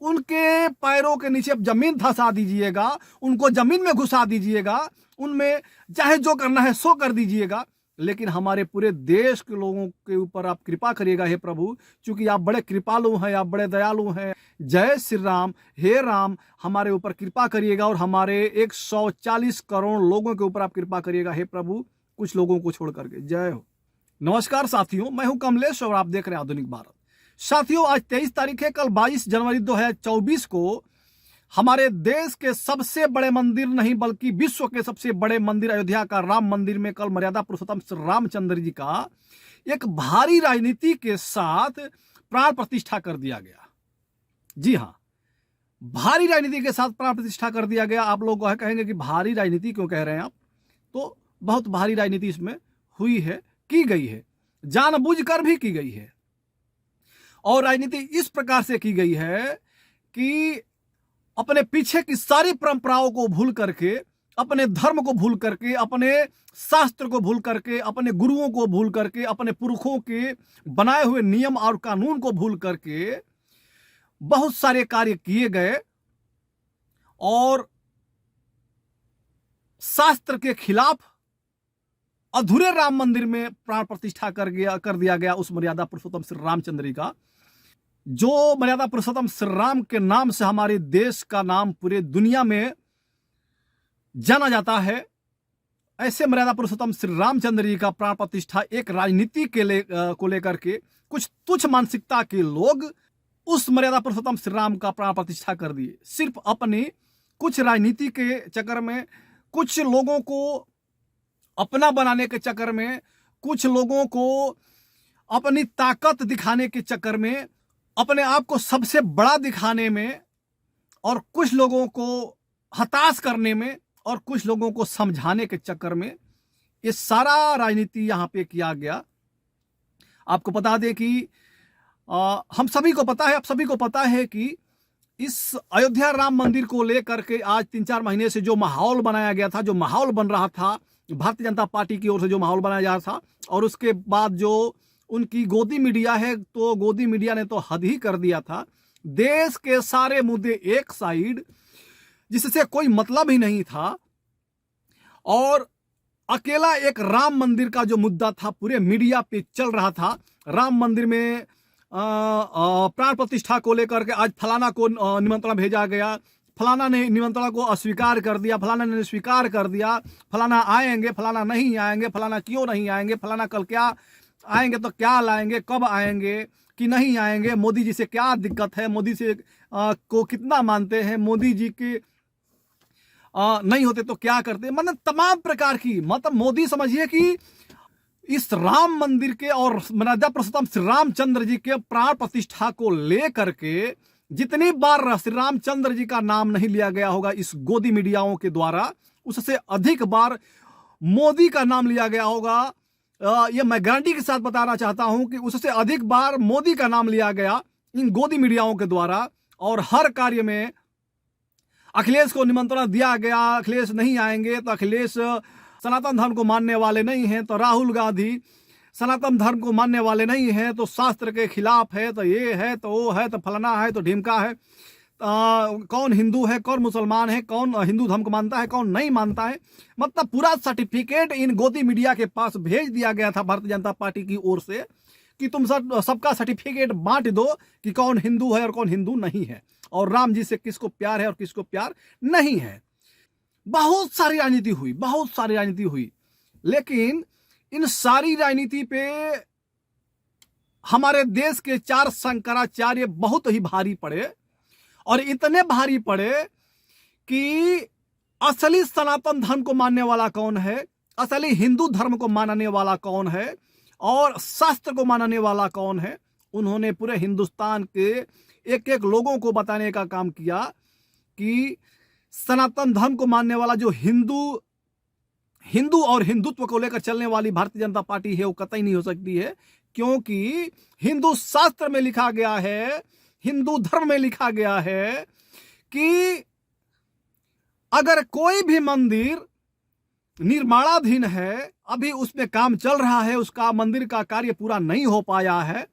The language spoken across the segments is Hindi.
उनके पैरों के नीचे जमीन धंसा दीजिएगा, उनको जमीन में घुसा दीजिएगा, उनमें चाहे जो करना है सो कर दीजिएगा, लेकिन हमारे पूरे देश के लोगों के ऊपर आप कृपा करिएगा हे प्रभु, क्योंकि आप बड़े कृपालु हैं, आप बड़े दयालु हैं। जय श्री राम। हे राम, हमारे ऊपर कृपा करिएगा और हमारे 140 करोड़ लोगों के ऊपर आप कृपा करिएगा हे प्रभु, कुछ लोगों को छोड़ करके। जय हो। नमस्कार साथियों, मैं हूं कमलेश और आप देख रहे हैं आधुनिक भारत। साथियों, आज 23 तारीख है। कल 22 जनवरी 2024 को हमारे देश के सबसे बड़े मंदिर नहीं बल्कि विश्व के सबसे बड़े मंदिर अयोध्या का राम मंदिर में कल मर्यादा पुरुषोत्तम श्री रामचंद्र जी का एक भारी राजनीति के साथ प्राण प्रतिष्ठा कर दिया गया। जी हां, भारी राजनीति के साथ प्राण प्रतिष्ठा कर दिया गया। आप लोग कहेंगे कि भारी राजनीति क्यों कह रहे हैं आप, तो बहुत भारी राजनीति इसमें हुई है, की गई है, जानबूझकर भी की गई है। और राजनीति इस प्रकार से की गई है कि अपने पीछे की सारी परंपराओं को भूल करके, अपने धर्म को भूल करके, अपने शास्त्र को भूल करके, अपने गुरुओं को भूल करके, अपने पुरखों के बनाए हुए नियम और कानून को भूल करके बहुत सारे कार्य किए गए और शास्त्र के खिलाफ अधूरे राम मंदिर में प्राण प्रतिष्ठा कर दिया गया उस मर्यादा पुरुषोत्तम श्री रामचंद्र जी का, जो मर्यादा पुरुषोत्तम श्री राम के नाम से हमारे देश का नाम पूरे दुनिया में जाना जाता है। ऐसे मर्यादा पुरुषोत्तम श्री रामचंद्र जी का प्राण प्रतिष्ठा एक राजनीति को लेकर के कुछ तुच्छ मानसिकता के लोग उस मर्यादा पुरुषोत्तम श्री राम का प्राण प्रतिष्ठा कर दिए। सिर्फ अपनी कुछ राजनीति के चक्कर में, कुछ लोगों को अपना बनाने के चक्कर में, कुछ लोगों को अपनी ताकत दिखाने के चक्कर में, अपने आप को सबसे बड़ा दिखाने में, और कुछ लोगों को हताश करने में, और कुछ लोगों को समझाने के चक्कर में ये सारा राजनीति यहां पे किया गया। आपको बता दें कि हम सभी को पता है, आप सभी को पता है कि इस अयोध्या राम मंदिर को लेकर के आज 3-4 महीने से जो माहौल बनाया गया था, जो माहौल बन रहा था भारतीय जनता पार्टी की ओर से, जो माहौल बनाया जा रहा था, और उसके बाद जो उनकी गोदी मीडिया है, तो गोदी मीडिया ने तो हद ही कर दिया था। देश के सारे मुद्दे एक साइड, जिससे कोई मतलब ही नहीं था, और अकेला एक राम मंदिर का जो मुद्दा था पूरे मीडिया पे चल रहा था। राम मंदिर में प्राण प्रतिष्ठा को लेकर के आज फलाना को निमंत्रण भेजा गया, फलाना ने निमंत्रण को अस्वीकार कर दिया, फलाना ने स्वीकार कर दिया, फलाना आएंगे, फलाना नहीं आएंगे, फलाना क्यों नहीं आएंगे, फलाना कल क्या आएंगे तो क्या लाएंगे, कब आएंगे कि नहीं आएंगे, मोदी जी से क्या दिक्कत है, मोदी से को कितना मानते हैं, मोदी जी के नहीं होते तो क्या करते, मतलब तमाम प्रकार की, मतलब मोदी समझिए कि इस राम मंदिर के और मर्यादा पुरुषोत्तम श्री रामचंद्र जी के प्राण प्रतिष्ठा को लेकर के जितनी बार श्री रामचंद्र जी का नाम नहीं लिया गया होगा इस गोदी मीडियाओं के द्वारा, उससे अधिक बार मोदी का नाम लिया गया होगा। ये मैं गारंटी के साथ बताना चाहता हूं कि उससे अधिक बार मोदी का नाम लिया गया इन गोदी मीडियाओं के द्वारा, और हर कार्य में अखिलेश को निमंत्रण दिया गया। अखिलेश नहीं आएंगे तो अखिलेश सनातन धर्म को मानने वाले नहीं हैं, तो राहुल गांधी सनातन धर्म को मानने वाले नहीं हैं, तो शास्त्र के खिलाफ है, तो ये है, तो वो है, तो फलाना है, तो ढिमका है। कौन हिंदू है, कौन मुसलमान है, कौन हिंदू धर्म को मानता है, कौन नहीं मानता है, मतलब पूरा सर्टिफिकेट इन गोदी मीडिया के पास भेज दिया गया था भारतीय जनता पार्टी की ओर से कि तुम सबका सर्टिफिकेट बांट दो कि कौन हिंदू है और कौन हिंदू नहीं है, और राम जी से किसको प्यार है और किसको प्यार नहीं है। बहुत सारी राजनीति हुई, बहुत सारी राजनीति हुई, लेकिन इन सारी राजनीति पे हमारे देश के 4 शंकराचार्य बहुत ही भारी पड़े, और इतने भारी पड़े कि असली सनातन धर्म को मानने वाला कौन है, असली हिंदू धर्म को मानने वाला कौन है, और शास्त्र को मानने वाला कौन है, उन्होंने पूरे हिंदुस्तान के एक एक लोगों को बताने का काम किया कि सनातन धर्म को मानने वाला जो हिंदू और हिंदुत्व को लेकर चलने वाली भारतीय जनता पार्टी है वो कतई नहीं हो सकती है, क्योंकि हिंदू शास्त्र में लिखा गया है, हिंदू धर्म में लिखा गया है कि अगर कोई भी मंदिर निर्माणाधीन है, अभी उसमें काम चल रहा है, उसका मंदिर का कार्य पूरा नहीं हो पाया है,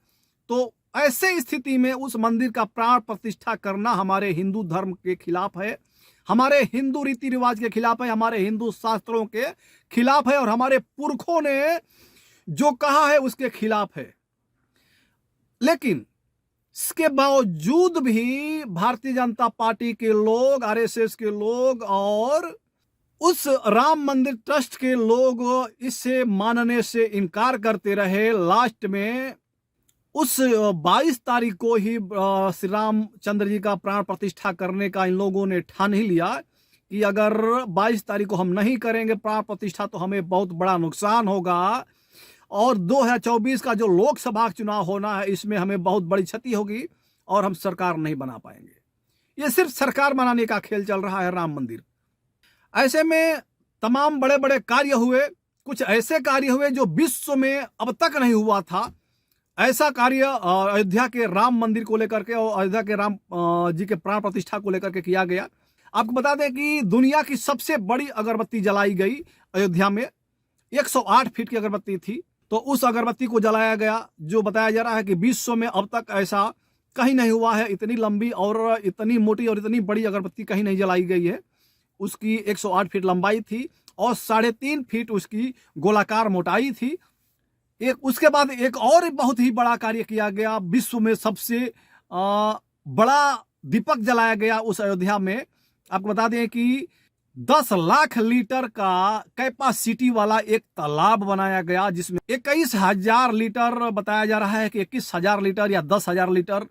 तो ऐसे स्थिति में उस मंदिर का प्राण प्रतिष्ठा करना हमारे हिंदू धर्म के खिलाफ है, हमारे हिंदू रीति रिवाज के खिलाफ है, हमारे हिंदू शास्त्रों के खिलाफ है और हमारे पुरखों ने जो कहा है उसके खिलाफ है। लेकिन इसके बावजूद भी भारतीय जनता पार्टी के लोग, आरएसएस के लोग और उस राम मंदिर ट्रस्ट के लोग इसे मानने से इनकार करते रहे। लास्ट में उस 22 तारीख को ही श्री रामचंद्र जी का प्राण प्रतिष्ठा करने का इन लोगों ने ठान ही लिया कि अगर 22 तारीख को हम नहीं करेंगे प्राण प्रतिष्ठा तो हमें बहुत बड़ा नुकसान होगा और 2024 का जो लोकसभा चुनाव होना है इसमें हमें बहुत बड़ी क्षति होगी और हम सरकार नहीं बना पाएंगे। ये सिर्फ सरकार बनाने का खेल चल रहा है राम मंदिर। ऐसे में तमाम बड़े बड़े कार्य हुए, कुछ ऐसे कार्य हुए जो विश्व में अब तक नहीं हुआ था। ऐसा कार्य अयोध्या के राम मंदिर को लेकर के और अयोध्या के राम जी के प्राण प्रतिष्ठा को लेकर के किया गया। आपको बता दें कि दुनिया की सबसे बड़ी अगरबत्ती जलाई गई अयोध्या में, 108 फीट की अगरबत्ती थी। तो उस अगरबत्ती को जलाया गया जो बताया जा रहा है कि विश्व में अब तक ऐसा कहीं नहीं हुआ है। इतनी लंबी और इतनी मोटी और इतनी बड़ी अगरबत्ती कहीं नहीं जलाई गई है। उसकी 108 फीट लंबाई थी और 3.5 फीट उसकी गोलाकार मोटाई थी। उसके बाद एक और बहुत ही बड़ा कार्य किया गया, विश्व में सबसे बड़ा दीपक जलाया गया उस अयोध्या में। आपको बता दें कि 10 लाख लीटर का कैपेसिटी वाला एक तालाब बनाया गया जिसमें 21,000 लीटर, बताया जा रहा है कि 21,000 लीटर या 10,000 लीटर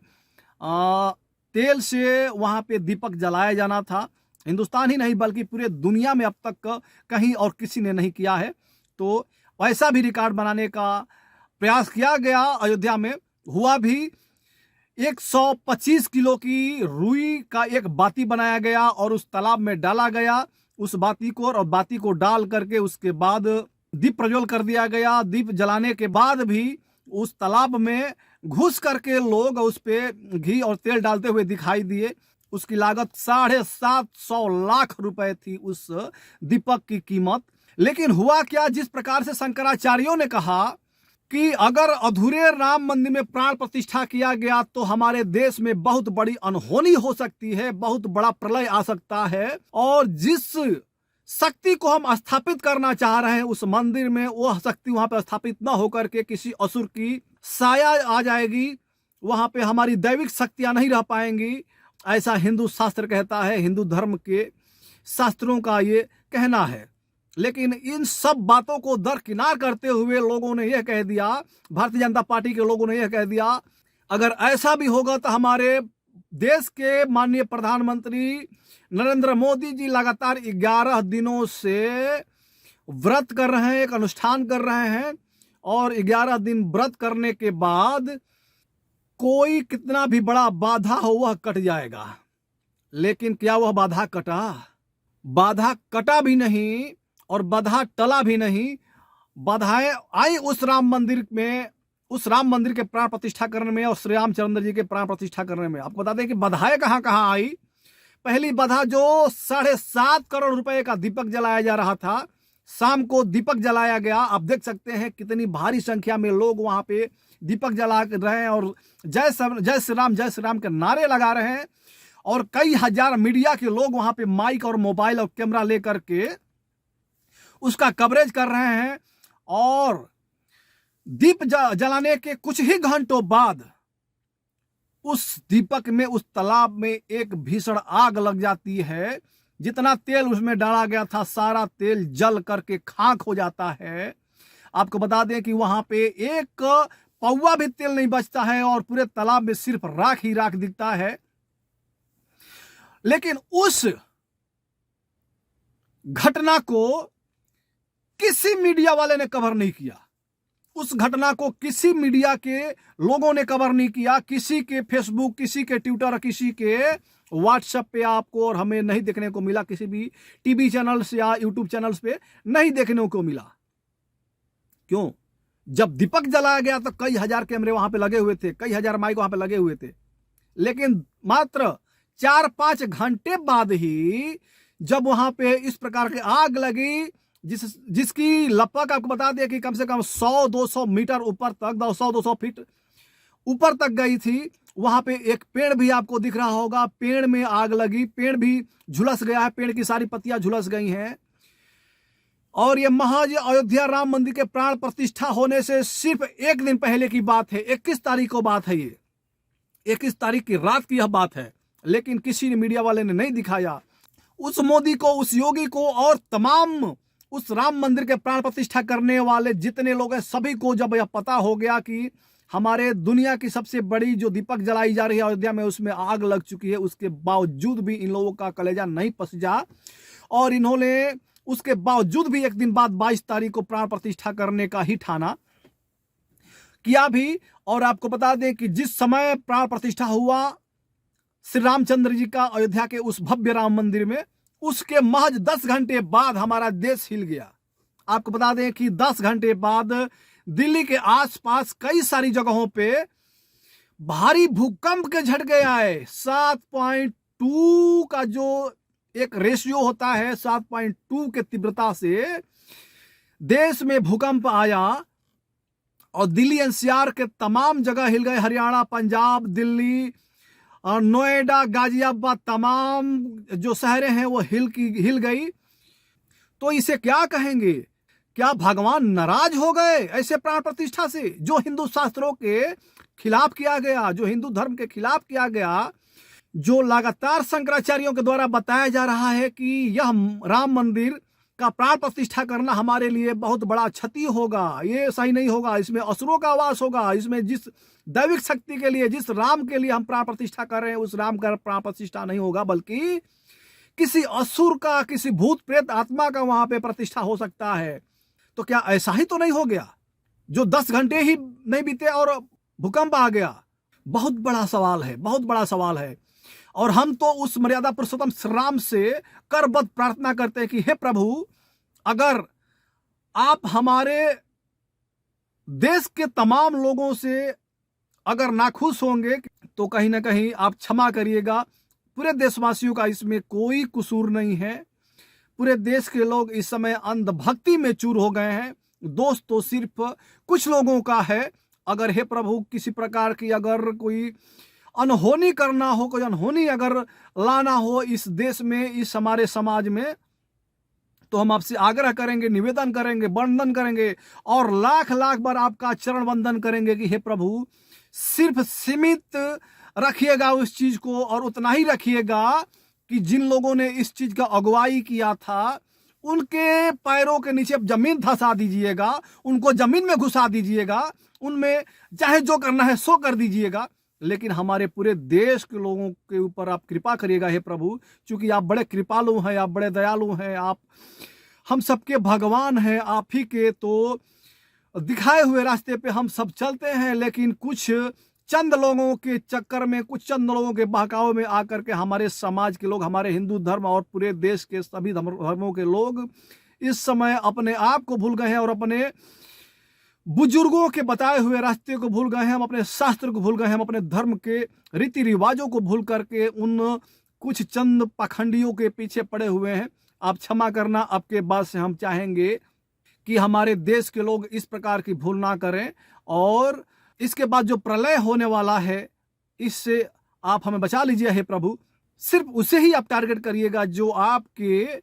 तेल से वहां पे दीपक जलाया जाना था। हिंदुस्तान ही नहीं बल्कि पूरे दुनिया में अब तक कहीं और किसी ने नहीं किया है। तो वैसा भी रिकॉर्ड बनाने का प्रयास किया गया। अयोध्या में हुआ भी। 125 किलो की रुई का एक बाती बनाया गया और उस तालाब में डाला गया उस बाती को, और बाती को डाल करके उसके बाद दीप प्रज्वल कर दिया गया। दीप जलाने के बाद भी उस तालाब में घुस करके लोग उस पे घी और तेल डालते हुए दिखाई दिए। उसकी लागत 750 लाख रुपए थी उस दीपक की कीमत। लेकिन हुआ क्या, जिस प्रकार से शंकराचार्यों ने कहा कि अगर अधूरे राम मंदिर में प्राण प्रतिष्ठा किया गया तो हमारे देश में बहुत बड़ी अनहोनी हो सकती है, बहुत बड़ा प्रलय आ सकता है, और जिस शक्ति को हम स्थापित करना चाह रहे हैं उस मंदिर में, वह शक्ति वहां पर स्थापित न होकर के किसी असुर की साया आ जाएगी, वहां पे हमारी दैविक शक्तियां नहीं रह पाएंगी। ऐसा हिंदू शास्त्र कहता है, हिंदू धर्म के शास्त्रों का ये कहना है। लेकिन इन सब बातों को दरकिनार करते हुए लोगों ने यह कह दिया, भारतीय जनता पार्टी के लोगों ने यह कह दिया, अगर ऐसा भी होगा तो हमारे देश के माननीय प्रधानमंत्री नरेंद्र मोदी जी लगातार 11 दिनों से व्रत कर रहे हैं, एक अनुष्ठान कर रहे हैं, और 11 दिन व्रत करने के बाद कोई कितना भी बड़ा बाधा हो वह कट जाएगा। लेकिन क्या वह बाधा कटा? बाधा कटा भी नहीं और बाधा टला भी नहीं। बाधाएं आई उस राम मंदिर में, उस राम मंदिर के प्राण प्रतिष्ठा करने में और श्री रामचंद्र जी के प्राण प्रतिष्ठा करने में। आपको बता दें कि बाधाएं कहां कहां आई। पहली बाधा जो 7.5 करोड़ रुपए का दीपक जलाया जा रहा था, शाम को दीपक जलाया गया। आप देख सकते हैं कितनी भारी संख्या में लोग वहां पे दीपक जला रहे हैं और जय श्री राम के नारे लगा रहे हैं, और कई हजार मीडिया के लोग वहां पे माइक और मोबाइल और कैमरा लेकर के उसका कवरेज कर रहे हैं। और दीप जलाने के कुछ ही घंटों बाद उस दीपक में, उस तालाब में एक भीषण आग लग जाती है। जितना तेल उसमें डाला गया था सारा तेल जल करके खाक हो जाता है। आपको बता दें कि वहां पे एक पौवा भी तेल नहीं बचता है और पूरे तालाब में सिर्फ राख ही राख दिखता है। लेकिन उस घटना को किसी मीडिया वाले ने कवर नहीं किया। उस घटना को किसी मीडिया के लोगों ने कवर नहीं किया। किसी के फेसबुक, किसी के ट्विटर, किसी के व्हाट्सएप पे आपको और हमें नहीं देखने को मिला। किसी भी टीवी चैनल्स या यूट्यूब चैनल्स पे नहीं देखने को मिला। क्यों? जब दीपक जलाया गया तो कई हजार कैमरे वहां पे लगे हुए थे, कई हजार माइक वहां पे लगे हुए थे। लेकिन मात्र 4-5 घंटे बाद ही जब वहां पे इस प्रकार की आग लगी, जिसकी लपक आपको बता दें कि कम से कम 100-200 मीटर ऊपर तक, 100-200 फीट ऊपर तक गई थी। वहां पे एक पेड़ भी आपको दिख रहा होगा, पेड़ में आग लगी, पेड़ भी झुलस गया है, पेड़ की सारी पत्तियां झुलस गई हैं। और ये महज अयोध्या राम मंदिर के प्राण प्रतिष्ठा होने से सिर्फ एक दिन पहले की बात है, 21 तारीख को बात है, ये 21 तारीख की रात की यह बात है। लेकिन किसी ने, मीडिया वाले ने नहीं दिखाया। उस मोदी को, उस योगी को और तमाम उस राम मंदिर के प्राण प्रतिष्ठा करने वाले जितने लोग हैं, सभी को जब यह पता हो गया कि हमारे दुनिया की सबसे बड़ी जो दीपक जलाई जा रही है अयोध्या में, उसमें आग लग चुकी है, उसके बावजूद भी इन लोगों का कलेजा नहीं पसजा और इन्होंने उसके बावजूद भी एक दिन बाद 22 तारीख को प्राण प्रतिष्ठा करने का ही ठाना किया भी। और आपको बता दें कि जिस समय प्राण प्रतिष्ठा हुआ श्री रामचंद्र जी का अयोध्या के उस भव्य राम मंदिर में, उसके महज 10 घंटे बाद हमारा देश हिल गया। आपको बता दें कि 10 घंटे बाद दिल्ली के आसपास कई सारी जगहों पे भारी भूकंप के झटके आए। 7.2 का जो एक रेशियो होता है, 7.2 के तीव्रता से देश में भूकंप आया और दिल्ली एनसीआर के तमाम जगह हिल गए। हरियाणा, पंजाब, दिल्ली, नोएडा, गाजियाबाद, तमाम जो शहरें हैं वो हिल गई। तो इसे क्या कहेंगे? क्या भगवान नाराज हो गए ऐसे प्राण प्रतिष्ठा से, जो हिंदू शास्त्रों के खिलाफ किया गया, जो हिंदू धर्म के खिलाफ किया गया, जो लगातार शंकराचार्यों के द्वारा बताया जा रहा है कि यह राम मंदिर का प्राण प्रतिष्ठा करना हमारे लिए बहुत बड़ा क्षति होगा, ये सही नहीं होगा, इसमें असुरों का वास होगा, इसमें जिस दैविक शक्ति के लिए, जिस राम के लिए हम प्राण प्रतिष्ठा कर रहे हैं, उस राम का प्राण प्रतिष्ठा नहीं होगा, बल्कि किसी असुर का, किसी भूत प्रेत आत्मा का वहां पे प्रतिष्ठा हो सकता है। तो क्या ऐसा ही तो नहीं हो गया जो 10 घंटे ही नहीं बीते और भूकंप आ गया? बहुत बड़ा सवाल है, बहुत बड़ा सवाल है। और हम तो उस मर्यादा पुरुषोत्तम श्री राम से करबद्ध प्रार्थना करते हैं कि हे प्रभु, अगर आप हमारे देश के तमाम लोगों से अगर नाखुश होंगे तो कहीं ना कहीं आप क्षमा करिएगा। पूरे देशवासियों का इसमें कोई कसूर नहीं है। पूरे देश के लोग इस समय अंधभक्ति में चूर हो गए हैं। दोष तो सिर्फ कुछ लोगों का है। अगर हे प्रभु किसी प्रकार की अगर कोई अनहोनी करना हो, कोई अनहोनी अगर लाना हो इस देश में, इस हमारे समाज में, तो हम आपसे आग्रह करेंगे, निवेदन करेंगे, वंदन करेंगे और लाख लाख बार आपका चरण वंदन करेंगे कि हे प्रभु सिर्फ सीमित रखिएगा उस चीज को, और उतना ही रखिएगा कि जिन लोगों ने इस चीज का अगुवाई किया था उनके पैरों के नीचे जमीन धंसा दीजिएगा, उनको जमीन में घुसा दीजिएगा, उनमें चाहे जो करना है सो कर दीजिएगा। लेकिन हमारे पूरे देश के लोगों के ऊपर आप कृपा करिएगा हे प्रभु, क्योंकि आप बड़े कृपालु हैं, आप बड़े दयालु हैं, आप हम सबके भगवान हैं। आप ही के तो दिखाए हुए रास्ते पे हम सब चलते हैं, लेकिन कुछ चंद लोगों के चक्कर में, कुछ चंद लोगों के बहकावे में आकर के हमारे समाज के लोग, हमारे हिंदू धर्म और पूरे देश के सभी धर्मों के लोग इस समय अपने आप को भूल गए हैं और अपने बुजुर्गों के बताए हुए रास्ते को भूल गए हैं, हम अपने शास्त्र को भूल गए हैं, हम अपने धर्म के रीति रिवाजों को भूल करके उन कुछ चंद पाखंडियों के पीछे पड़े हुए हैं। आप क्षमा करना। आपके बाद से हम चाहेंगे कि हमारे देश के लोग इस प्रकार की भूल ना करें, और इसके बाद जो प्रलय होने वाला है इससे आप हमें बचा लीजिए हे प्रभु। सिर्फ उसे ही आप टारगेट करिएगा जो आपके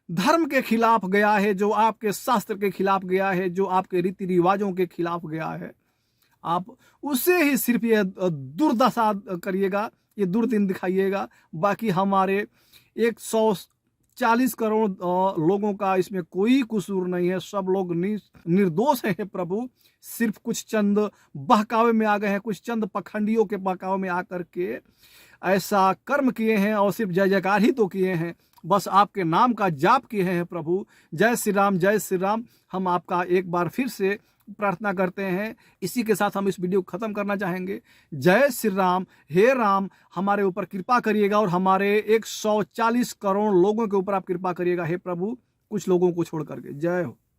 धर्म के खिलाफ गया है, जो आपके शास्त्र के खिलाफ गया है, जो आपके रीति रिवाजों के खिलाफ गया है। आप उसे ही सिर्फ ये दुर्दशा करिएगा, ये दुर्दिन दिखाइएगा। बाकी हमारे 140 करोड़ लोगों का इसमें कोई कसूर नहीं है, सब लोग निर्दोष हैं प्रभु। सिर्फ कुछ चंद बहकावे में आ गए हैं, कुछ चंद पखंडियों के बहकावे में आकर के ऐसा कर्म किए हैं और सिर्फ जय जयकार ही तो किए हैं, बस आपके नाम का जाप किए हैं प्रभु। जय श्री राम, जय श्री राम। हम आपका एक बार फिर से प्रार्थना करते हैं। इसी के साथ हम इस वीडियो को खत्म करना चाहेंगे। जय श्री राम। हे राम, हमारे ऊपर कृपा करिएगा और हमारे 140 करोड़ लोगों के ऊपर आप कृपा करिएगा हे प्रभु, कुछ लोगों को छोड़ करके। जय हो।